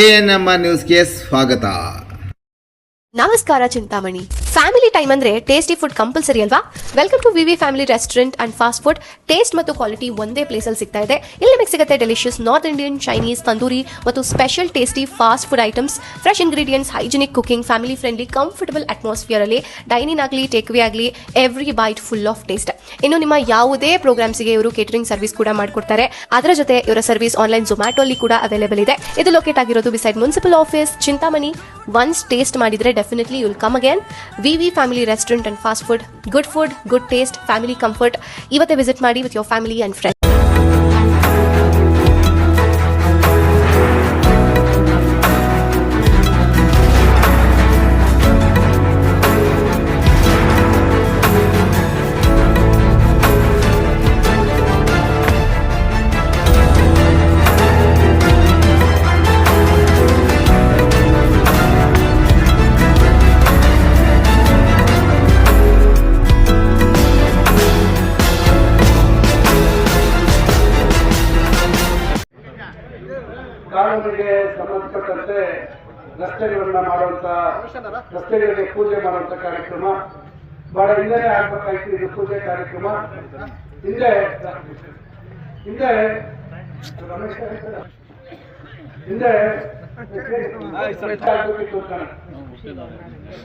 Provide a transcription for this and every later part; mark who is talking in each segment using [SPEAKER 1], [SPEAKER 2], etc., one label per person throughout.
[SPEAKER 1] ANM ನ್ಯೂಸ್ಗೆ ಸ್ವಾಗತ.
[SPEAKER 2] ನಮಸ್ಕಾರ ಚಿಂತಾಮಣಿ. ಫ್ಯಾಮಿಲಿ ಟೈಮ್ ಅಂದ್ರೆ ಟೇಸ್ಟಿ ಫುಡ್ ಕಂಪಲ್ಸರಿ ಅಲ್ವಾ? Welcome to VV family restaurant and fast food. Taste ಮತ್ತು ಕ್ವಾಲಿಟಿ ಒಂದೇ ಪ್ಲೇಸ್ ಅಲ್ಲಿ ಸಿಗ್ತಾ ಇದೆ. ಇಲ್ಲಿ ನಿಮಗೆ ಸಿಗುತ್ತೆ delicious North Indian, Chinese, tandoori ಮತ್ತು special tasty fast food items, fresh ingredients, hygienic cooking, family friendly, comfortable atmosphere ಅಲ್ಲಿ ಡೈನಿಂಗ್ ಆಗಲಿ ಟೇಕ್ವೇ ಆಗಲಿ every bite full of taste. ಇನ್ನು ನಿಮ್ಮ ಯಾವುದೇ ಪ್ರೋಗ್ರಾಮ್ಸ್ಗೆ ಇವರು ಕೇಟರಿಂಗ್ ಸರ್ವಿಸ್ ಕೂಡ ಮಾಡಿಕೊಡ್ತಾರೆ. ಅದರ ಜೊತೆ ಇವರ ಸರ್ವಿಸ್ ಆನ್ಲೈನ್ ಝೊಮ್ಯಾಟೊ ಅಲ್ಲಿ ಕೂಡ ಅವೈಲೇಬಲ್ ಇದೆ. ಇದು ಲೊಕೇಟ್ ಆಗಿರೋದು beside municipal office, Chintamani. Once taste ಮಾಡಿದ್ರೆ definitely you will come again. VV family restaurant and fast food. Good taste, family comfort. ಇವತ್ತೇ ವಿಸಿಟ್ ಮಾಡಿ with your family and friends.
[SPEAKER 3] ಕಾನೂನಿಗೆ ಸಂಬಂಧಪಟ್ಟಂತೆ ರಸ್ತೆಗಳನ್ನ ಮಾಡುವಂತ, ರಸ್ತೆಗಳಿಗೆ ಪೂಜೆ ಮಾಡುವಂತ ಕಾರ್ಯಕ್ರಮ ಬಹಳ ಹಿಂದೆನೇ ಆಗ್ಬೇಕಾಯ್ತು. ಇದು ಪೂಜೆ ಕಾರ್ಯಕ್ರಮ ಹಿಂದೆ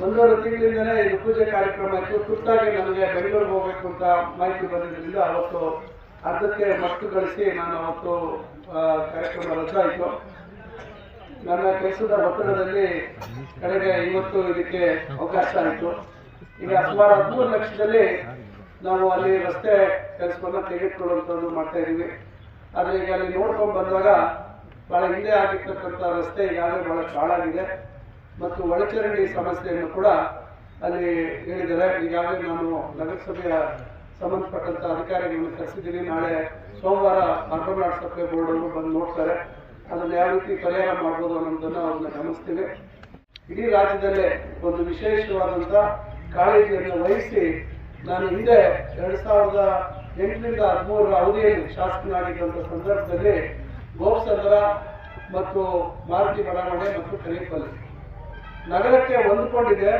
[SPEAKER 3] ಒಂದೂವರೆ ತಿಂಗಳಿಂದನೇ ಇದು ಪೂಜೆ ಕಾರ್ಯಕ್ರಮ ಇತ್ತು. ತುರ್ತಾಗಿ ನನಗೆ ಬೆಂಗಳೂರಿಗೆ ಹೋಗ್ಬೇಕು ಅಂತ ಮಾಹಿತಿ ಬಂದಿದ್ದರಿಂದ ಅವತ್ತು ಅರ್ಧಕ್ಕೆ ಮಟ್ಟು ಗಳಿಸಿ ನಾನು ಅವತ್ತು ಕಾರ್ಯಕ್ರಮ ರದ್ದಾಯಿತು. ನನ್ನ ಕೆಲಸದ ಒತ್ತಡದಲ್ಲಿ ಕಡೆಗೆ ಇವತ್ತು ಇದಕ್ಕೆ ಅವಕಾಶ ಆಯಿತು. ಈಗ ಸುಮಾರು 13 ಲಕ್ಷದಲ್ಲಿ ನಾವು ಅಲ್ಲಿ ರಸ್ತೆ ಕೆಲಸವನ್ನು ತೆಗೆದುಕೊಳ್ಳುವಂಥದ್ದು ಮಾಡ್ತಾ ಇದ್ದೀವಿ. ಆದರೆ ಈಗ ಅಲ್ಲಿ ನೋಡ್ಕೊಂಡು ಬಂದಾಗ ಬಹಳ ಹಿಂದೆ ಆಗಿರ್ತಕ್ಕಂಥ ರಸ್ತೆ ಈಗಾಗಲೇ ಬಹಳ ಹಾಳಾಗಿದೆ ಮತ್ತು ಒಳಚರಂಡಿ ಸಮಸ್ಯೆಯನ್ನು ಕೂಡ ಅಲ್ಲಿ ಹೇಳಿದ್ದಾರೆ. ಈಗಾಗಲೇ ನಾನು ನಗರಸಭೆಯ ಸಂಬಂಧಪಟ್ಟಂತ ಅಧಿಕಾರಿಗಳನ್ನು ಕರೆಸಿದ್ದೀನಿ. ನಾಳೆ ಸೋಮವಾರ ಅರ್ಬನ್ ಆರ್ಟ್ ಸಪ್ಲೈ ಬೋರ್ಡ್ ಅವರು ಬಂದು ನೋಡ್ತಾರೆ. ಅದನ್ನು ಯಾವ ರೀತಿ ಪರಿಹಾರ ಮಾಡ್ಬೋದು ಅನ್ನೋದನ್ನು ಅವ್ರನ್ನ ಗಮನಿಸ್ತೀವಿ. ಇಡೀ ರಾಜ್ಯದಲ್ಲೇ ಒಂದು ವಿಶೇಷವಾದಂಥ ಕಾಳಜಿಯನ್ನು ವಹಿಸಿ ನಾನು ಹಿಂದೆ 2008ರಿಂದ 2013 ಅವಧಿಯಲ್ಲಿ ಶಾಸಕನಾಗಿದ್ದಂಥ ಸಂದರ್ಭದಲ್ಲಿ ಗೋಪ್ಸಂದ್ರ ಮತ್ತು ಮಾರುತಿ ಬಡಾವಣೆ ಮತ್ತು ಕರಿಪಲ್ಲಿ ನಗರಕ್ಕೆ ಹೊಂದಿಕೊಂಡಿದೆ.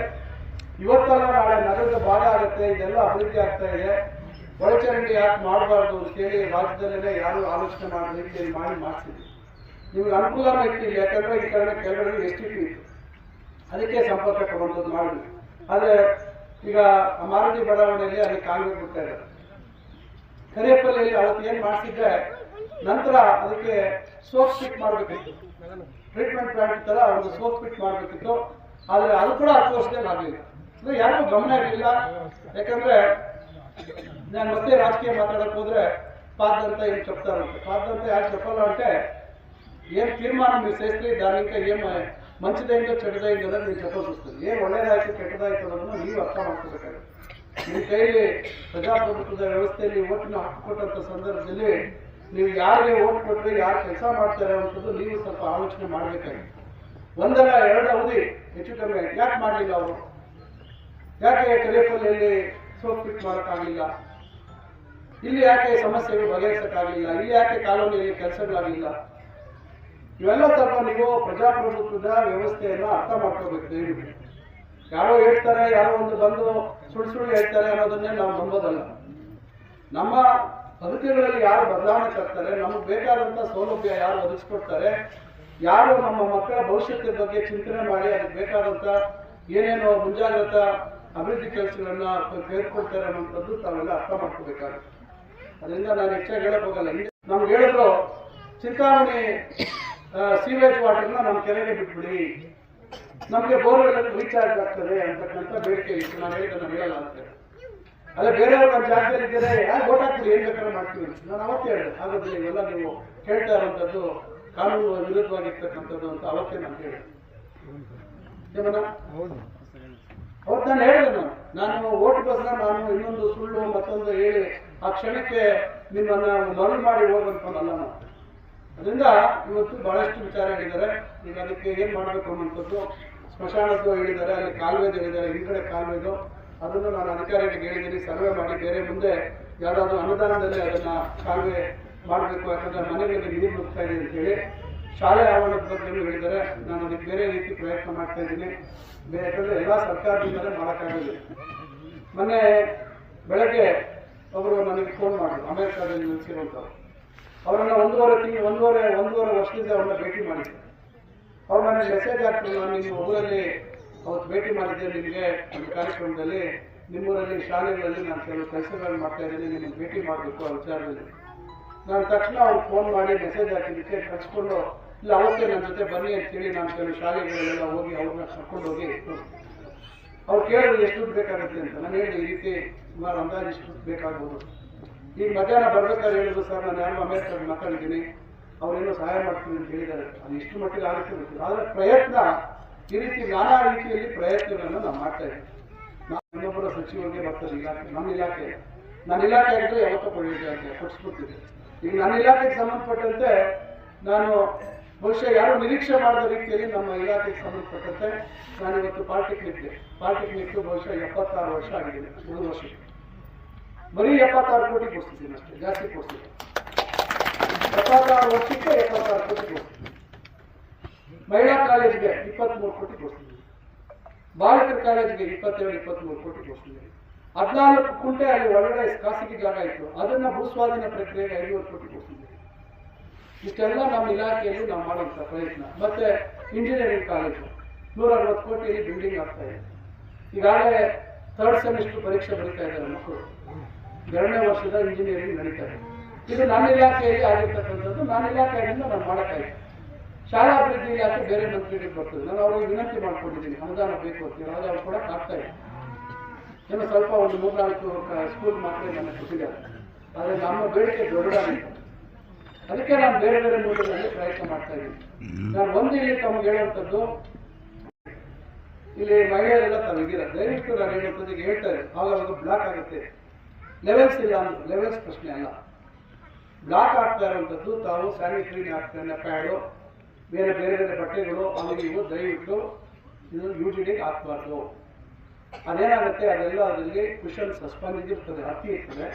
[SPEAKER 3] ಇವತ್ತಲ್ಲ ನಾಳೆ ನಗರದ ಭಾಗ ಆಗುತ್ತೆ, ಇದೆಲ್ಲ ಅಭಿವೃದ್ಧಿ ಆಗ್ತಾ ಇದೆ. ಒಳಚರಂಡಿ ಯಾಕೆ ಮಾಡಬಾರ್ದು ಅಂತೇಳಿ ರಾಜ್ಯದಲ್ಲೇ ಯಾರು ಆಲೋಚನೆ ಮಾಡೋ ರೀತಿಯಲ್ಲಿ ಮಾಡಿಸಿದ್ವಿ. ನಿಮ್ಗೆ ಅನುಕೂಲನೂ ಇತ್ತು, ಯಾಕಂದ್ರೆ ಈ ಕಡೆ ಕೆಳಗಡೆ ಎಸ್ಟಿಪಿ ಇತ್ತು, ಅದಕ್ಕೆ ಸಂಪರ್ಕ ಕೊಡುವಂಥದ್ದು ಮಾಡಿದ್ವಿ. ಆದರೆ ಈಗ ಮಾರುತಿ ಬಡಾವಣೆಯಲ್ಲಿ ಅಲ್ಲಿ ಕಾಲುವೆ ಬಿಡ್ತಾ ಇದ್ದಾರೆ. ಕರಿಯಪ್ಪಲ್ಲಿ ಅವತ್ತು ಏನು ಮಾಡಿಸಿದ್ರೆ ನಂತರ ಅದಕ್ಕೆ ಸೋಪ್ ಫಿಟ್ ಮಾಡಬೇಕಿತ್ತು, ಟ್ರೀಟ್ಮೆಂಟ್ ಪ್ಲಾಂಟ್ ತರ ಒಂದು ಸೋಪ್ ಫಿಟ್ ಮಾಡಬೇಕಿತ್ತು. ಆದರೆ ಅದು ಕೂಡ 10 ವರ್ಷದಲ್ಲಿ ಆಗಲಿಲ್ಲ. ಯಾರಿಗೂ ಗಮನ ಇರಲಿಲ್ಲ. ಯಾಕಂದ್ರೆ ನಾನು ಮತ್ತೆ ರಾಜಕೀಯ ಮಾತಾಡಕ್ ಹೋದ್ರೆ ಪಾದಂತ ಏನು చెప్తారంటే ಪಾದಂತ ಯಾಕೆ చెప్పాలి అంటే ఏం తీర్మానం మీరు చేస్తే దాని ఇంకా ఏం మంచిదైందో చెడ్డదైందో అని నేను చెప్పాల్సి వస్తుంది. ఏం ಒಳ್ಳೆದಾಯ್ತು ಕೆಟ್ಟದಾಯ್ತು ಅನ್ನೋದನ್ನು ನೀವು ಅರ್ಥ ಮಾಡ್ಕೋಬೇಕಾಗುತ್ತೆ. ನಿಮ್ಮ ಕೈಲಿ ಪ್ರಜಾಪ್ರಭುತ್ವದ ವ್ಯವಸ್ಥೆಯಲ್ಲಿ ಓಟ್ನ ಹಾಕಿಕೊಟ್ಟಂಥ ಸಂದರ್ಭದಲ್ಲಿ ನೀವು ಯಾರಿಗೆ ಓಟ್ ಕೊಟ್ಟರೆ ಯಾರು ಕೆಲಸ ಮಾಡ್ತಾರೆ ಅನ್ನೋದು ನೀವು ಸ್ವಲ್ಪ ಆಲೋಚನೆ ಮಾಡಬೇಕಾಗಿದೆ. ಒಂದಲ್ಲ 2 ಅವಧಿ ಹೆಚ್ಚು ಕಮ್ಮಿ ಯಾಕೆ ಮಾಡಲಿಲ್ಲ ಅವರು? ಯಾಕೆ ಕರಿಯಪ್ಪಲ್ಲಿ ಸೋಪ್ ಫಿಟ್ ಮಾಡೋಕ್ಕಾಗಲಿಲ್ಲ? ಇಲ್ಲಿ ಯಾಕೆ ಸಮಸ್ಯೆಗಳು ಬಗೆಹರಿಸಕ್ಕಾಗಲಿಲ್ಲ? ಇಲ್ಲಿ ಯಾಕೆ ಕಾಲೋನಿಯಲ್ಲಿ ಕೆಲಸಗಳಾಗಲಿಲ್ಲ? ಇವೆಲ್ಲ ಸ್ವಲ್ಪ ನೀವು ಪ್ರಜಾಪ್ರಭುತ್ವದ ವ್ಯವಸ್ಥೆಯನ್ನು ಅರ್ಥ ಮಾಡ್ಕೋಬೇಕು. ದಯವಿಟ್ಟು ಯಾರೋ ಹೇಳ್ತಾರೆ, ಯಾರೋ ಒಂದು ಬಂದು ಸುಳ್ಳು ಹೇಳ್ತಾರೆ ಅನ್ನೋದನ್ನೇ ನಾವು ನಂಬೋದಲ್ಲ. ನಮ್ಮ ಬದುಕುಗಳಲ್ಲಿ ಯಾರು ಬದಲಾವಣೆ ತರ್ತಾರೆ, ನಮಗೆ ಬೇಕಾದಂಥ ಸೌಲಭ್ಯ ಯಾರು ಒದಗಿಸ್ಕೊಡ್ತಾರೆ, ಯಾರು ನಮ್ಮ ಮಕ್ಕಳ ಭವಿಷ್ಯದ ಬಗ್ಗೆ ಚಿಂತನೆ ಮಾಡಿ ಅದಕ್ಕೆ ಬೇಕಾದಂಥ ಏನೇನೋ ಮುಂಜಾಗ್ರತಾ ಅಭಿವೃದ್ಧಿ ಕೆಲಸಗಳನ್ನ ತೆಗೆದುಕೊಳ್ತಾರೆ ಅನ್ನೋಂಥದ್ದು ತಾವೆಲ್ಲ ಅರ್ಥ ಮಾಡ್ಕೋಬೇಕಾಗುತ್ತೆ. ಅದರಿಂದ ನಾನು ಹೆಚ್ಚಾಗಿ ಹೇಳಕ್ ಹೋಗಲ್ಲ. ನಮ್ಗೆ ಹೇಳಿದ್ರು ಚಿಂತಾಮಣಿ ಸೀವೇಜ್ ವಾಟರ್ನ ನಮ್ಮ ಕೆರೆಗೆ ಬಿಟ್ಬಿಡಿ, ನಮಗೆ ಬೋರ್ವೆಲ್ ರೀಚಾರ್ಜ್ ಆಗ್ತದೆ ಅಂತಕ್ಕಂಥ ಬೇಡಿಕೆ ಇತ್ತು. ನಾನು ಹೇಳಲ್ಲ ಅಂತ. ಅದೇ ಬೇರೆಯವರು ನಮ್ಮ ಜಾಗದಲ್ಲಿ ಇದ್ದಾರೆ, ಯಾಕೆ ಓಟ್ ಹಾಕ್ಬಿಡಿ, ಏನ್ ಬೇಕಾದ್ರೆ ಮಾಡ್ತೀವಿ. ನಾನು ಅವತ್ತೇ ಹೇಳಿದೆ ಆಗೋದಿಲ್ಲ, ಇವೆಲ್ಲ ನೀವು ಕೇಳ್ತಾ ಇರುವಂಥದ್ದು ಕಾನೂನು ವಿರುದ್ಧವಾಗಿರ್ತಕ್ಕಂಥದ್ದು ಅಂತ ಅವತ್ತೇ ನಾನು ಹೇಳಿದೆ. ಅವತ್ತು ನಾನು ಹೇಳಿದೆ, ನಾನು ಓಟ್ಗೋಸ್ಕರ ನಾನು ಇನ್ನೊಂದು ಸುಳ್ಳು ಮತ್ತೊಂದು ಹೇಳಿ ಆ ಕ್ಷಣಕ್ಕೆ ನಿಮ್ಮನ್ನ ಮರಳು ಮಾಡಿ ಹೋಗ್ಬೇಕಲ್ಲ ನಾನು. ಅದರಿಂದ ಇವತ್ತು ಬಹಳಷ್ಟು ವಿಚಾರ ಹೇಳಿದ್ದಾರೆ. ಈಗ ಅದಕ್ಕೆ ಏನ್ ಮಾಡ್ಬೇಕು ಅನ್ನುವಂಥದ್ದು ಸ್ಮಶಾನದ್ದು ಹೇಳಿದ್ದಾರೆ, ಅಲ್ಲಿ ಕಾಲುವೆದು ಹೇಳಿದ್ದಾರೆ, ಹಿಂದ್ಗಡೆ ಕಾಲುವೆದು ಅದನ್ನು ನಾನು ಅಧಿಕಾರಿಗಳಿಗೆ ಹೇಳಿದ್ದೀನಿ. ಸರ್ವೆ ಮಾಡಿ ಬೇರೆ ಮುಂದೆ ಯಾರಾದರೂ ಅನುದಾನದಲ್ಲಿ ಅದನ್ನ ಕಾಲುವೆ ಮಾಡಬೇಕು, ಯಾಕಂದ್ರೆ ಮನೆಗಳಿಗೆ ನೀರು ನುಗ್ತಾ ಇದೆ ಅಂತೇಳಿ ಶಾಲೆ ಆವರಣದ ಬಗ್ಗೆ ಹೇಳಿದರೆ ನಾನು ಅದಕ್ಕೆ ಬೇರೆ ರೀತಿ ಪ್ರಯತ್ನ ಮಾಡ್ತಾ ಇದ್ದೀನಿ. ಯಾಕಂದರೆ ಎಲ್ಲ ಸರ್ಕಾರದಿಂದಲೇ ಮಾಡೋಕ್ಕಾಗಲಿಲ್ಲ. ಮೊನ್ನೆ ಬೆಳಗ್ಗೆ ಅವರು ನನಗೆ ಫೋನ್ ಮಾಡಿದ್ರು, ಅಮೆರಿಕಾದಲ್ಲಿ ನಿಲ್ಲಿಸಿರುವಂಥವ್ರು. ಅವರನ್ನು ಒಂದೂವರೆ ವರ್ಷದಿಂದ ಅವ್ರನ್ನ ಭೇಟಿ ಮಾಡಿದ್ದೆ. ಅವ್ರು ನನಗೆ ಮೆಸೇಜ್ ಹಾಕ್ತಾರೆ, ನಾನು ನಿಮ್ಮ ಊರಲ್ಲಿ ಅವತ್ತು ಭೇಟಿ ಮಾಡಿದ್ದೆ, ನಿಮಗೆ ಒಂದು ಕಾರ್ಯಕ್ರಮದಲ್ಲಿ ನಿಮ್ಮೂರಲ್ಲಿ ಶಾಲೆಗಳಲ್ಲಿ ನಾನು ಕೆಲವು ಕೆಲಸಗಳನ್ನು ಮಾಡ್ತಾ ಇದ್ದೀನಿ, ನಿಮಗೆ ಭೇಟಿ ಮಾಡಬೇಕು ಆ ವಿಚಾರದಲ್ಲಿ. ನಾನು ತಕ್ಷಣ ಅವ್ರಿಗೆ ಫೋನ್ ಮಾಡಿ ಮೆಸೇಜ್ ಹಾಕಿದ್ದಕ್ಕೆ ಕಳಿಸ್ಕೊಂಡು ಇಲ್ಲ ಅವತ್ತೇ ನನ್ನ ಜೊತೆ ಬನ್ನಿ ಅಂತೇಳಿ ನಾನು ಕೆಲವು ಶಾಲೆಗಳೆಲ್ಲ ಹೋಗಿ ಅವ್ರನ್ನ ಕರ್ಕೊಂಡು ಹೋಗಿ ಅವ್ರು ಕೇಳಿದ್ರು ಎಷ್ಟು ದುಡ್ಡು ಬೇಕಾಗುತ್ತೆ ಅಂತ. ನಾನು ಹೇಳಿದೆ ಈ ರೀತಿ ಸುಮಾರು ಅಂದಾಜು ಇಷ್ಟು ದುಡ್ಡು ಬೇಕಾಗ್ಬೋದು. ಈಗ ಮಧ್ಯಾಹ್ನ ಬರ್ಬೇಕಾದ್ರೆ ಹೇಳಿದ್ರು, ಸರ್ ನಾನು ಯಾರು ಅಮೆರಿಕಾಗಿ ಮಾತಾಡಿದ್ದೀನಿ, ಅವರೇನೋ ಸಹಾಯ ಮಾಡ್ತೀನಿ ಅಂತ ಹೇಳಿದ್ದಾರೆ. ಅದು ಇಷ್ಟು ಮಟ್ಟಿಗೆ ಆಗುತ್ತೆ ಗೊತ್ತಿಲ್ಲ. ಆದರೆ ಪ್ರಯತ್ನ ಈ ರೀತಿ ನಾನಾ ರೀತಿಯಲ್ಲಿ ಪ್ರಯತ್ನಗಳನ್ನು ನಾವು ಮಾಡ್ತಾ ಇದ್ದೀವಿ. ನಾವು ಇನ್ನೊಬ್ಬರ ಸಚಿವರಿಗೆ ಬರ್ತದೆ ಇಲಾಖೆ, ನನ್ನ ಇಲಾಖೆ ಆಗಿದ್ರೆ ಯಾವತ್ತೂ ಕೊಡಿಸ್ಬಿಡ್ತಿದ್ದೆ. ಈಗ ನನ್ನ ಇಲಾಖೆಗೆ ಸಂಬಂಧಪಟ್ಟಂತೆ ನಾನು ಬಹುಶಃ ಯಾರು ನಿರೀಕ್ಷೆ ಮಾಡಿದ ರೀತಿಯಲ್ಲಿ ನಮ್ಮ ಇಲಾಖೆಗೆ ಸಂಬಂಧಪಟ್ಟಂತೆ ನಾನು ಇವತ್ತು ಪಾಲಿಟೆಕ್ನಿಕ್ ಬಹುಶಃ 76 ವರ್ಷ ಆಗಿದೆ. 3 ವರ್ಷಕ್ಕೆ ಬರೀ 76 ಕೋಟಿ ಕೊಡ್ತಿದ್ದೀನಿ ಅಷ್ಟೇ, ಜಾಸ್ತಿ ಕೊಡ್ತಿದ್ದೆ. 76 ವರ್ಷಕ್ಕೆ 76 ಕೋಟಿ ಕೊಡ್ತಿದ್ದೆ. ಮಹಿಳಾ ಕಾಲೇಜ್ಗೆ 23 ಕೋಟಿ ಕೊಡ್ತಿದ್ದೆ. ಬಾಲಕರ ಕಾಲೇಜ್ಗೆ 22-23 ಕೋಟಿ ಕೊಡ್ತಿದ್ದೆ. 14 ಕುಂಟೆ ಅಲ್ಲಿ ಒಳಗಡೆ ಖಾಸಗಿ ಜಾಗ ಇತ್ತು, ಅದನ್ನ ಭೂಸ್ವಾಧೀನ ಪ್ರಕ್ರಿಯೆಗೆ 500 ಕೋಟಿ ಕೊಡ್ತಿದ್ದೆ. ಇಷ್ಟೆಲ್ಲ ನಮ್ಮ ಇಲಾಖೆಯಲ್ಲಿ ನಾವು ಮಾಡುವಂಥ ಪ್ರಯತ್ನ. ಮತ್ತೆ ಇಂಜಿನಿಯರಿಂಗ್ ಕಾಲೇಜು 160 ಕೋಟಿಯಲ್ಲಿ ಬಿಲ್ಡಿಂಗ್ ಆಗ್ತಾ ಇದೆ. ಈಗಾಗಲೇ 3rd ಸೆಮಿಸ್ಟರ್ ಪರೀಕ್ಷೆ ಬರೀತಾ ಇದ್ದಾರೆ ಮಕ್ಕಳು. 2ನೇ ವರ್ಷದ ಇಂಜಿನಿಯರಿಂಗ್ ನಡೀತಾ ಇದೆ. ಇದು ನನ್ನ ಇಲಾಖೆಯಲ್ಲಿ ಆಗಿರ್ತಕ್ಕಂಥದ್ದು. ನನ್ನ ಇಲಾಖೆಯಿಂದ ನಾನು ಮಾಡೋಕ್ಕಾಗಿದೆ. ಶಾಲಾ ಅಭಿವೃದ್ಧಿ ಇಲಾಖೆ ಬೇರೆ ಮಂತ್ರಿಗಳಿಗೆ ಬರ್ತದೆ. ನಾನು ಅವ್ರಿಗೆ ವಿನಂತಿ ಮಾಡ್ಕೊಂಡಿದ್ದೀನಿ, ಅನುದಾನ ಬೇಕು ಅಂತ. ಯಾವುದೇ ಅವ್ರು ಕೂಡ ಆಗ್ತಾ ಇದೆ. ಏನೋ ಸ್ವಲ್ಪ ಒಂದು 3-4 ಸ್ಕೂಲ್ ಮಾತ್ರ ನನಗೆ ಕೊಟ್ಟಿದ್ದಾರೆ. ಆದರೆ ನಮ್ಮ ಬೇಡಿಕೆ ದೊಡ್ಡದಾಗಿತ್ತು. ಅದಕ್ಕೆ ನಾನು ಬೇರೆ ಬೇರೆ ಮೂಲಗಳಲ್ಲಿ ಪ್ರಯತ್ನ ಮಾಡ್ತಾ ಇದ್ದೀನಿ. ನಾನು ಒಂದು ಇಲ್ಲಿ ತಮಗೆ ಹೇಳುವಂಥದ್ದು, ಇಲ್ಲಿ ಮಹಿಳೆಯರೆಲ್ಲ ತಾವಿದ್ದೀರ, ದಯವಿಟ್ಟು ನಾನು ಹೇಳುವಂಥದ್ದು ಈಗ ಹೇಳ್ತಾರೆ, ಆವಾಗ ಬ್ಲಾಕ್ ಆಗುತ್ತೆ. ಲೆವೆಲ್ಸ್ ಇಲ್ಲ ಅಂದ್ರೆ ಲೆವೆಲ್ಸ್ ಪ್ರಶ್ನೆ ಅಲ್ಲ. ಬ್ಲಾಕ್ ಆಗ್ತಾ ಇರುವಂಥದ್ದು ತಾವು ಸ್ಯಾನಿಟರಿ ಪ್ಯಾಡು, ಬೇರೆ ಬಟ್ಟೆಗಳು ಅವರಿಗೆ ಇವು ದಯವಿಟ್ಟು ಇದು UGD ಹಾಕಬಾರ್ದು. ಅದೇನಾಗುತ್ತೆ, ಅದೆಲ್ಲ ಅದರಲ್ಲಿ ಕುಷನ್ ಸ್ಪಂಜ್ ಇರ್ತದೆ, ಹತ್ತಿ ಇರ್ತದೆ,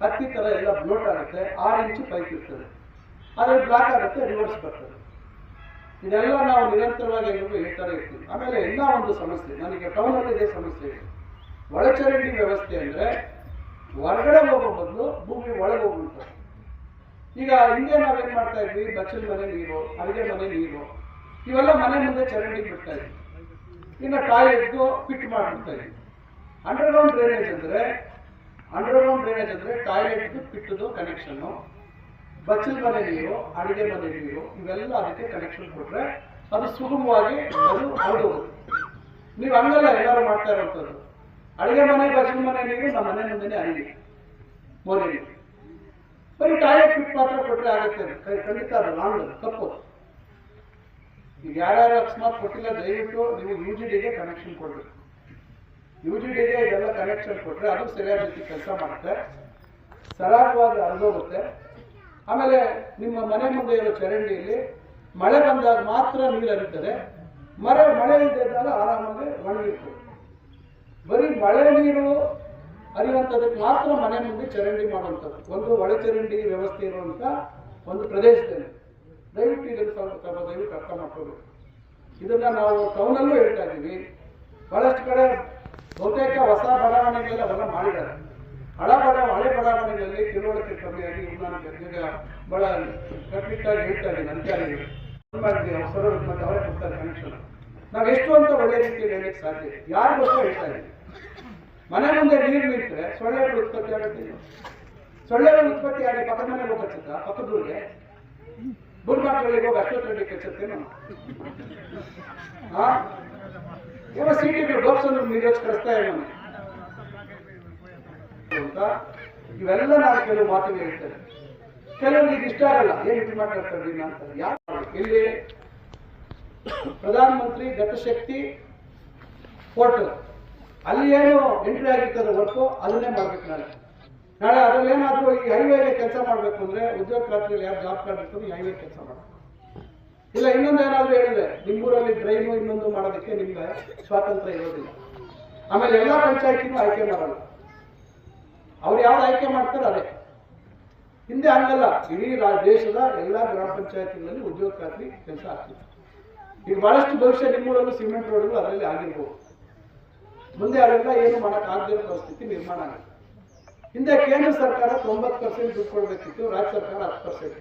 [SPEAKER 3] ಹತ್ತಿ ಥರ ಎಲ್ಲ ಬ್ಲೋಟ್ ಆಗುತ್ತೆ. 6 ಇಂಚು ಪೈಪ್ ಇರ್ತದೆ, ಅದ್ರಲ್ಲಿ ಬ್ಲಾಕ್ ಆಗುತ್ತೆ, ರಿವರ್ಸ್ ಬರ್ತದೆ. ಇದೆಲ್ಲ ನಾವು ನಿರಂತರವಾಗಿ ಎಲ್ರಿಗೂ ಹೇಳ್ತಾರೆ ಇರ್ತೀವಿ. ಆಮೇಲೆ ಎಲ್ಲ ಒಂದು ಸಮಸ್ಯೆ, ನನಗೆ ಟೌನಲ್ಲಿ ಇದೇ ಸಮಸ್ಯೆ ಇದೆ. ಒಳಚರಂಡಿ ವ್ಯವಸ್ಥೆ ಅಂದರೆ ಹೊರಗಡೆ ಹೋಗೋ ಬದಲು ಭೂಮಿ ಒಳಗೆ ಹೋಗ್ಬಿಡ್ತಾರೆ. ಈಗ ಹಿಂದೆ ನಾವೇನು ಮಾಡ್ತಾ ಇದ್ವಿ, ಬಚ್ಚಲ ಮನೆ ನೀರು, ಅಡುಗೆ ಮನೆ ನೀರು, ಇವೆಲ್ಲ ಮನೆ ಮುಂದೆ ಚರಂಡಿ ಬಿಡ್ತಾ ಇದ್ವಿ. ಇನ್ನು ಟಾಯ್ಲೆಟ್ಗೂ ಫಿಟ್ ಮಾಡಿಬಿಡ್ತಾ ಇದ್ವಿ. ಅಂಡರ್ಗ್ರೌಂಡ್ ಡ್ರೈನೇಜ್ ಅಂದರೆ ಟಾಯ್ಲೆಟ್ಗೂ ಫಿಟ್ದು ಕನೆಕ್ಷನ್ನು, ಬಚ್ಚಲ ಮನೆ ನೀರು, ಅಡುಗೆ ಮನೆ ನೀರು, ಇವೆಲ್ಲ ಅದಕ್ಕೆ ಕನೆಕ್ಷನ್ ಕೊಟ್ಟರೆ ಅದು ಸುಗಮವಾಗಿ ಅದು ಹರಿದೋಗುತ್ತೆ. ನೀವು ಹಂಗಲ್ಲ ಎಲ್ಲರೂ ಮಾಡ್ತಾ ಇರೋಂಥದ್ದು. ಅಡುಗೆ ಮನೆ, ಬಚ್ಚಲ ಮನೆ ನೀರು ನಮ್ಮ ಮನೆ ಮುಂದೆನೇ ಹರಿಲಿ, ಮೋರಿ ನೀರು. ಬರೀ ಟಾಯ್ಲೆಟ್ ಫಿಟ್ ಮಾತ್ರ ಕೊಟ್ಟರೆ ಆಗುತ್ತೆ, ಖಂಡಿತ ಅದು ರಾಂಗ್, ತಪ್ಪು. ಈಗ ಯಾರ್ಯಾರು ಅಕಸ್ಮಾತ್ ಕೊಟ್ಟಿಲ್ಲ, ದಯವಿಟ್ಟು ನೀವು UGDಗೆ ಕನೆಕ್ಷನ್ ಕೊಡಬೇಕು. UGDಗೆ ಇದೆಲ್ಲ ಕನೆಕ್ಷನ್ ಕೊಟ್ಟರೆ ಅದು ಸರಿಯಾದ ರೀತಿ ಕೆಲಸ ಮಾಡುತ್ತೆ, ಸರಾಗವಾಗಿ ಹರಿದೋಗುತ್ತೆ. ಆಮೇಲೆ ನಿಮ್ಮ ಮನೆ ಮುಂದೆ ಇರೋ ಚರಂಡಿಯಲ್ಲಿ ಮಳೆ ಬಂದಾಗ ಮಾತ್ರ ನೀರು ಹರಿತದೆ, ಮಳೆ ಇದ್ದಾಗ ಆರಾಮಾಗಿ ಒಣಗಿರ್ತದೆ. ಬರೀ ಮಳೆ ನೀರು ಹರಿಯುವಂಥದಕ್ಕೆ ಮಾತ್ರ ಮನೆ ಮುಂದೆ ಚರಂಡಿ ಮಾಡುವಂಥದ್ದು ಒಂದು ಒಳಚರಂಡಿ ವ್ಯವಸ್ಥೆ ಇರುವಂಥ ಒಂದು ಪ್ರದೇಶದಲ್ಲಿ ದಯವಿಟ್ಟು ಇದನ್ನು ದಯವಿಟ್ಟು ಅರ್ಥ ಮಾಡ್ಕೋಬೇಕು. ಇದನ್ನು ನಾವು ಟೌನಲ್ಲೂ ಹೇಳ್ತಾ ಇದ್ದೀವಿ. ಬಹಳಷ್ಟು ಕಡೆ ಬಹುತೇಕ ಹೊಸ ಬಡಾವಣೆಗಳೆಲ್ಲ ಅವೆಲ್ಲ ಮಾಡಿದ್ದಾರೆ. ಹಳೆ ಬಡಾವಣೆಗಳಲ್ಲಿ ತಿಳುವಳಿಕೆ ಕಮ್ಮಿಯಾಗಿ ನಾನು ಈಗ ಬಹಳ ಕಟ್ಟಿಟ್ಟಾಗಿ ಹೇಳ್ತಾ ಇದ್ದೀನಿ ಅಧಿಕಾರಿಗಳು ಹೊಸರು ಮತ್ತು ಅವರೇ ಕೊಡ್ತಾರೆ ಕನೆಕ್ಷನ್. ನಾವು ಎಷ್ಟು ಅಂತ ಒಳ್ಳೆ ರೀತಿಯಲ್ಲಿ ಹೇಳಕ್ಕೆ ಸಾಧ್ಯ, ಯಾರಿಗೋಸ್ಕರ ಹೇಳ್ತಾ ಇದ್ದೀವಿ. ಮನೆ ಮುಂದೆ ನೀರು ನಿಂತರೆ ಸೊಳ್ಳೆಗಳು ಉತ್ಪತ್ತಿ ಆಗುತ್ತೆ. ಸೊಳ್ಳೆಗಳು ಉತ್ಪತ್ತಿ ಆಗಿ ಪಕ್ಕದ ಮನೆಗೆ ಹೋಗಚ್ಚತ್ತ, ಪಕ್ಕದೂರಿಗೆ ಬುರ್ಮಾಟ್ಗಳಿಗೆ ಹೋಗಿ ಅಷ್ಟೊತ್ತರಲ್ಲಿ ಕಚ್ಚತ್ತೇನು? ಏನೋ ಸೀಟಿಗಳು ಡೋಪ್ಸನ್ನು ನೀರು ಕಳಿಸ್ತಾ ಇಲ್ಲ ಅಂತ ಇವೆಲ್ಲ ನಾನು ಕೆಲವು ಮಾತುಗಳು ಹೇಳ್ತೇನೆ. ಕೆಲವರಿಗೆ ಇದು ಇಷ್ಟ ಆಗಲ್ಲ, ಏನು ಇದು ಮಾತಾಡ್ತಾರೆ ಅಂತಾರೆ. ಯಾರು ಇಲ್ಲಿ ಪ್ರಧಾನ ಮಂತ್ರಿ ಗತಶಕ್ತಿ ಪೋರ್ಟಲ್ ಅಲ್ಲಿ ಏನು ಎಂಟ್ರಿ ಆಗಿರ್ತದೆ ವರ್ಕು ಅದನ್ನೇ ಮಾಡ್ಬೇಕು. ನಾಳೆ ಅದರಲ್ಲೇನಾದರೂ ಈ ಹೈವೇಗೆ ಕೆಲಸ ಮಾಡಬೇಕು ಅಂದರೆ ಉದ್ಯೋಗ ಖಾತ್ರಿಯಲ್ಲಿ ಯಾರು ಜಾಬ್ ಕಾರ್ಡ್ ಇರ್ತದೆ ಈ ಹೈವೇ ಕೆಲಸ ಮಾಡಬೇಕು. ಇಲ್ಲ ಇನ್ನೊಂದು ಏನಾದರೂ ಹೇಳಿದ್ರೆ ನಿಮ್ಮೂರಲ್ಲಿ ಡ್ರೈನು ಇನ್ನೊಂದು ಮಾಡೋದಕ್ಕೆ ನಿಮ್ಗೆ ಸ್ವಾತಂತ್ರ್ಯ ಇರೋದಿಲ್ಲ. ಆಮೇಲೆ ಎಲ್ಲ ಪಂಚಾಯತಿನೂ ಆಯ್ಕೆ ಮಾಡಲ್ಲ, ಅವ್ರು ಯಾವ್ದು ಆಯ್ಕೆ ಮಾಡ್ತಾರೆ ಅದೇ. ಹಿಂದೆ ಹಂಗಲ್ಲ, ಇಡೀ ದೇಶದ ಎಲ್ಲ ಗ್ರಾಮ ಪಂಚಾಯತಿಗಳಲ್ಲಿ ಉದ್ಯೋಗ ಖಾತ್ರಿ ಕೆಲಸ ಆಗ್ತಿದೆ. ಈಗ ಬಹಳಷ್ಟು ಭವಿಷ್ಯ ನಿಮ್ಮೂರಲ್ಲೂ ಸಿಮೆಂಟ್ ರೋಡ್ಗಳು ಅದರಲ್ಲಿ ಆಗಿರ್ಬೋದು. ಮುಂದೆ ಅವೆಲ್ಲ ಏನು ಮಾಡೋಕ್ಕಾಗದೇ ಪರಿಸ್ಥಿತಿ ನಿರ್ಮಾಣ ಆಗಿದೆ. ಹಿಂದೆ ಕೇಂದ್ರ ಸರ್ಕಾರ 90% ದುಡ್ಡು ಕೊಡಬೇಕಿತ್ತು, ರಾಜ್ಯ ಸರ್ಕಾರ 10%.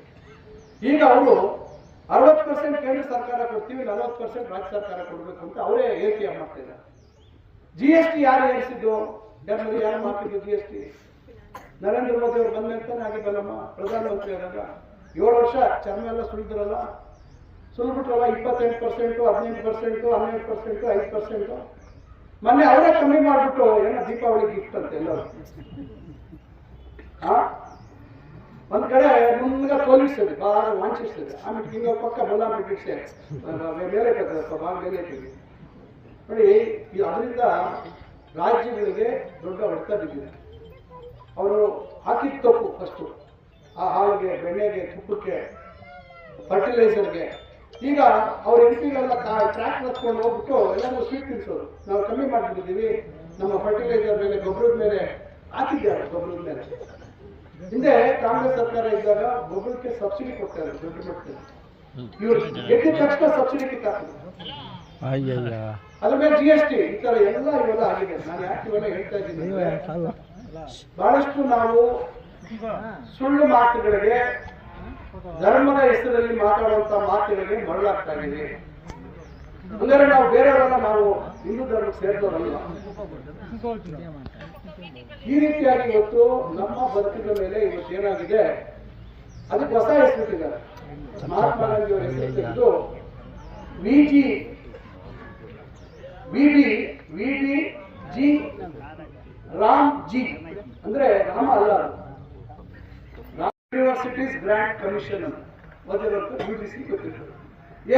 [SPEAKER 3] ಈಗ ಅವರು 60% ಕೇಂದ್ರ ಸರ್ಕಾರ ಕೊಡ್ತೀವಿ, 40% ರಾಜ್ಯ ಸರ್ಕಾರ ಕೊಡಬೇಕು ಅಂತ ಅವರೇ ಏರಿಕೆ ಮಾಡ್ತಾ ಇದ್ದಾರೆ. GST ಯಾರು ಏರಿಸಿದ್ದು? ಯಾರು ಮಾಡ್ತಿದ್ದು GST? ನರೇಂದ್ರ ಮೋದಿ ಅವರು ಬಂದ ಮೇಲೆ ಆಗಿದ್ದಲ್ಲಮ್ಮ ಪ್ರಧಾನಮಂತ್ರಿ ಆದಾಗ. 7 ವರ್ಷ ಚರ್ಮ ಎಲ್ಲ ಸುಳಿದ್ರಲ್ಲ, ಸುಳ್ಬಿಟ್ರಲ್ಲ. 28%, 18%, 12%, 5%. ಮೊನ್ನೆ ಅವರೇ ಕಮ್ಮಿ ಮಾಡ್ಬಿಟ್ಟು ಏನೋ ದೀಪಾವಳಿ ಗಿಫ್ಟ್ ಅಂತ ಎಲ್ಲರೂ ಒಂದ್ ಕಡೆ ಮುಂದೆ ತೋಲಿಸ್ತದೆ, ಬಾಳ ವಂಚಿಸ್ತದೆ. ಆಮೇಲೆ ಹಿಂಗ ಪಕ್ಕ ಬಲ್ಲ ಬಿಟ್ಟಿಸೆ ಮೇಲೆ ಬಾಳ ಮೇಲೆ ಇಟ್ಟಿದೆ ನೋಡಿ. ಅದರಿಂದ ರಾಜ್ಯಗಳಿಗೆ ದೊಡ್ಡ ಹೊಡೆತ ಬಿದ್ದಿದೆ. ಅವರು ಹಾಕಿದ ತಪ್ಪು ಫಸ್ಟು, ಆ ಹಾಲಿಗೆ, ಬೆಣ್ಣೆಗೆ, ತುಪ್ಪಕ್ಕೆ, ಫರ್ಟಿಲೈಸರ್ಗೆ. ಈಗ ಅವ್ರ ಎಂಪಿಗಳೆಲ್ಲ ಟ್ರ್ಯಾಕ್ ಹತ್ಕೊಂಡು ಹೋಗ್ಬಿಟ್ಟು ಎಲ್ಲರೂ ಸ್ವೀಟ್ ತಿನ್ಸೋದು. ನಾವು ಕಮ್ಮಿ ಮಾಡಿಬಿಟ್ಟಿದ್ದೀವಿ, ನಮ್ಮ ಫರ್ಟಿಲೈಸರ್ ಮೇಲೆ, ಗೊಬ್ಬರದ ಮೇಲೆ ಹಾಕಿದ್ದಾರೆ. ಗೊಬ್ಬರದ ಮೇಲೆ ಹಿಂದೆ ಕಾಂಗ್ರೆಸ್ ಸರ್ಕಾರ ಇದ್ದಾಗ ಗೊಬ್ಬರಕ್ಕೆ ಸಬ್ಸಿಡಿ ಕೊಡ್ತಾರೆ ದೊಡ್ಡ ಮಟ್ಟದಲ್ಲಿ. ಇವರು ಗೆದ್ದ ತಕ್ಷಣ ಸಬ್ಸಿಡಿ ಕಿತ್ತಾಕಿದ್ರು. ಅದ್ರ ಮೇಲೆ GST, ಈ ತರ ಎಲ್ಲ ಇವೆಲ್ಲ ಆಗಿದೆ. ನಾನು ಯಾಕೆ ಇವೆಲ್ಲ ಹೇಳ್ತಾ ಇದ್ದೀನಿ, ಬಹಳಷ್ಟು ನಾವು ಸುಳ್ಳು ಮಾತುಗಳಿಗೆ, ಧರ್ಮದ ಹೆಸರಲ್ಲಿ ಮಾತಾಡುವಂತ ಮಾತುಗಳಿಗೆ ಮರಳಾಗ್ತಾ ಇದೆ. ಅಂದರೆ ನಾವು ಬೇರೆಯವರೆಲ್ಲ ನಾವು ಹಿಂದೂ ಧರ್ಮಕ್ಕೆ ಸೇರಿದವರಲ್ಲ. ಈ ರೀತಿಯಾಗಿ ಇವತ್ತು ನಮ್ಮ ಬದುಕಿನ ಮೇಲೆ ಇವತ್ತೇನಾಗಿದೆ, ಅದಕ್ಕೆ ಹೊಸ ಹೆಸರಿಟ್ಟಿದ್ದಾರೆ. ಮಹಾತ್ಮ ಗಾಂಧಿ ಅವರ ಹೆಸರಿಟ್ಟಿದ್ದು VD ರಾಮ್ ಜಿ, ಅಂದ್ರೆ ರಾಮ ಅಲ್ಲ, ಯೂನಿವರ್ಸಿಟೀಸ್ ಗ್ರಾಂಟ್ ಕಮಿಷನ್ ಅಂತ ಓದಿರೋದು. UGC ಗೊತ್ತಿರ್ತದೆ,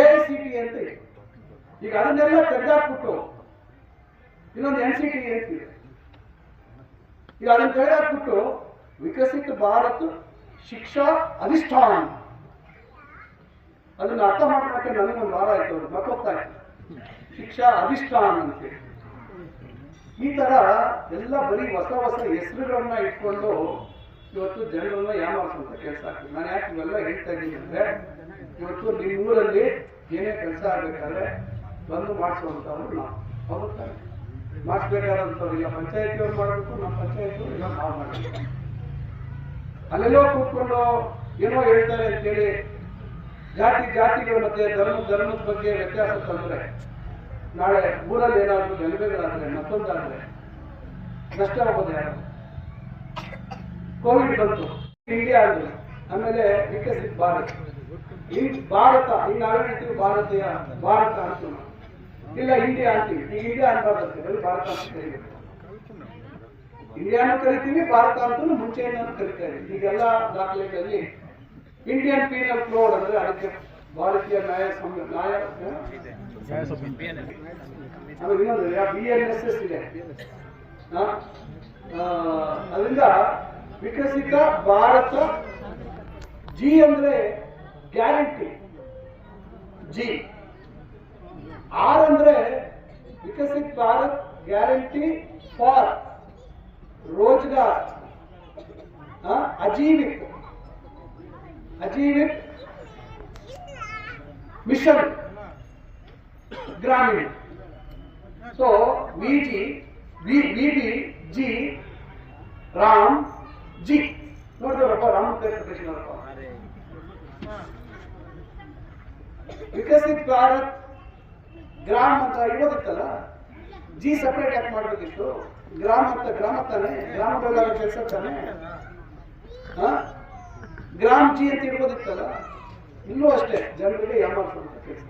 [SPEAKER 3] AICT ಅಂತ ಇದೆ. ಈಗ ಅದನ್ನೆಲ್ಲ ತೆಗೆದಾಕ್ಬಿಟ್ಟು ಇನ್ನೊಂದು NCT ಅಂತಿದೆ. ಈಗ ಅದನ್ನು ತೆಗೆದಾಕ್ಬಿಟ್ಟು ವಿಕಸಿತ ಭಾರತ ಶಿಕ್ಷಾ ಅಧಿಷ್ಠಾನ, ಅದನ್ನ ಅರ್ಥ ಮಾಡ್ಕೊಳಕ್ಕೆ ನನಗೊಂದು ವಾರ ಆಯ್ತು, ಅವ್ರು ಗೊತ್ತಾಯ್ತು. ಶಿಕ್ಷಾ ಅಧಿಷ್ಠಾನ ಅಂತೇಳಿ ಈ ತರ ಎಲ್ಲ ಬರೀ ಹೊಸ ಹೊಸ ಹೆಸರುಗಳನ್ನ ಇಟ್ಕೊಂಡು ಇವತ್ತು ಜನರನ್ನ ಯಾಮಾರಿಸುವಂತ ಕೆಲಸ ಆಗ್ತದೆ. ನಾನು ಯಾಕೆ ಇವೆಲ್ಲ ಹೇಳ್ತಾ ಇದ್ದೀನಿ ಅಂದ್ರೆ, ಇವತ್ತು ನಿಮ್ಮ ಊರಲ್ಲಿ ಏನೇ ಕೆಲಸ ಆಗ್ಬೇಕಾದ್ರೆ ಬಂದು ಮಾಡಿಸುವಂತವ್ರು ನಾವು ಹೋಗುತ್ತಾರೆ. ಮಾಡಿಸ್ಬೇಕಾದಂಥವ್ರು ಇಲ್ಲ ಪಂಚಾಯತಿಯವ್ರು ಮಾಡಬೇಕು, ನಮ್ಮ ಪಂಚಾಯತಿಯವ್ರು ಇಲ್ಲ ನಾವು ಮಾಡಬೇಕು. ಅಲ್ಲೆಲ್ಲೋ ಕೂತ್ಕೊಂಡು ಏನೋ ಹೇಳ್ತಾರೆ ಅಂತೇಳಿ ಜಾತಿಗಳ ಮಧ್ಯೆ, ಧರ್ಮದ ಬಗ್ಗೆ ವ್ಯತ್ಯಾಸ ತಂದ್ರೆ, ನಾಳೆ ಊರಲ್ಲಿ ಏನಾದ್ರು ಗಲಭೆಗಳಾದ್ರೆ, ಮತ್ತೊಂದಾದ್ರೆ ನಷ್ಟ ಆಗೋದು ಯಾರು? ಕೋವಿಡ್ ಬಂತು, ಇಂಡಿಯಾ ಅಂದ್ರೆ, ಆಮೇಲೆ ವಿಕಸಿತ ಭಾರತ, ಭಾರತ ಈಗ ನಾವೇ ಹೇಳ್ತೀವಿ ಭಾರತ ಅಂತೀವಿ, ಇಲ್ಲ ಇಂಡಿಯಾ ಅಂತೀವಿ. ಈಗ ಇಂಡಿಯಾ ಅನ್ಬಾರ್ದಂತೆ, ಬರೀ ಭಾರತ ಅಂತ ಕರಿಬೇಕು. ಇಂಡಿಯಾನು ಕರಿತೀವಿ, ಭಾರತ ಅಂತೂ ಮುಂಚೆಯಿಂದ ಕರಿತಾ ಇದ್ದೀವಿ. ಈಗೆಲ್ಲ ದಾಖಲೆಗಳಲ್ಲಿ ಇಂಡಿಯನ್ ಪೀನಲ್ ಕೋಡ್ ಅಂದ್ರೆ ಅದಕ್ಕೆ ಭಾರತೀಯ ಇನ್ನೊಂದು BNSS ಇದೆ. ಅದರಿಂದ ವಿಕಸಿತ ಭಾರತ, G ಅಂದ್ರೆ ಗ್ಯಾರಂಟಿ, G. R ಅಂದ್ರೆ Viksit Bharat guarantee for Rozgar, Ajeevika mission Grameen. So VD G Ram G ನೋಡಿದ್ರಪ್ಪ, ರಾಮಕೃಷ್ಣ ವಿಕಸಿತ ಭಾರತ್ ಗ್ರಾಮ್ ಅಂತ ಇರೋದಿತ್ತಲ್ಲ, G ಸಪರೇಟ್ ಯಾಕೆ ಮಾಡಬೇಕಿತ್ತು? ಗ್ರಾಮ ಅಂತ ಗ್ರಾಮ ತಾನೆ, ಗ್ರಾಮದಲ್ಲಾಗ ಕೆಲಸ ತಾನೆ. ಗ್ರಾಮ್ G ಅಂತ ಇರ್ಬೋದಿತ್ತಲ್ಲ. ಇಲ್ಲೂ ಅಷ್ಟೇ ಜನರಿಗೆ ಯಾಮಾರಿಸುವಂತ ಕೆಲಸ.